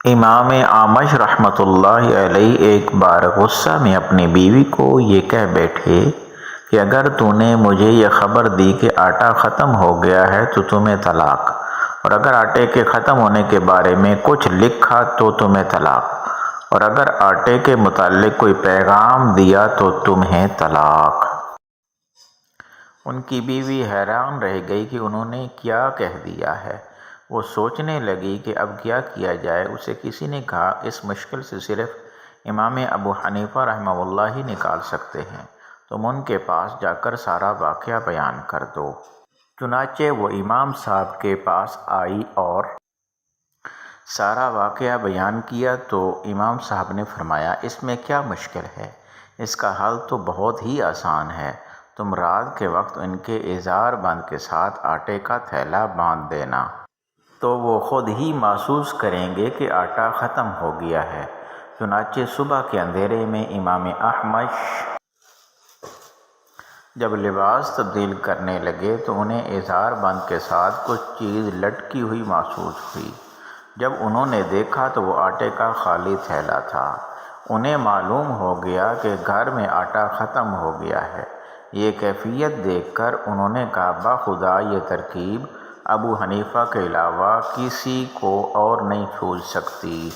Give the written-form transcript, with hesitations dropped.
امام اعمش رحمۃ اللہ علیہ ایک بار غصہ میں اپنی بیوی کو یہ کہہ بیٹھے کہ اگر تو نے مجھے یہ خبر دی کہ آٹا ختم ہو گیا ہے تو تمہیں طلاق، اور اگر آٹے کے ختم ہونے کے بارے میں کچھ لکھا تو تمہیں طلاق، اور اگر آٹے کے متعلق کوئی پیغام دیا تو تمہیں طلاق۔ ان کی بیوی حیران رہ گئی کہ انہوں نے کیا کہہ دیا ہے۔ وہ سوچنے لگی کہ اب کیا کیا جائے۔ اسے کسی نے کہا اس مشکل سے صرف امام ابو حنیفہ رحمہ اللہ ہی نکال سکتے ہیں، تم ان کے پاس جا کر سارا واقعہ بیان کر دو۔ چنانچہ وہ امام صاحب کے پاس آئی اور سارا واقعہ بیان کیا تو امام صاحب نے فرمایا اس میں کیا مشکل ہے، اس کا حل تو بہت ہی آسان ہے، تم رات کے وقت ان کے اظہار بند کے ساتھ آٹے کا تھیلا باندھ دینا، تو وہ خود ہی محسوس کریں گے کہ آٹا ختم ہو گیا ہے۔ چنانچہ صبح کے اندھیرے میں امام اعمش جب لباس تبدیل کرنے لگے تو انہیں اظہار بند کے ساتھ کچھ چیز لٹکی ہوئی محسوس ہوئی۔ جب انہوں نے دیکھا تو وہ آٹے کا خالی تھیلا تھا۔ انہیں معلوم ہو گیا کہ گھر میں آٹا ختم ہو گیا ہے۔ یہ کیفیت دیکھ کر انہوں نے کہا بخدا یہ ترکیب ابو حنیفہ کے علاوہ کسی کو اور نہیں سوجھ سکتی۔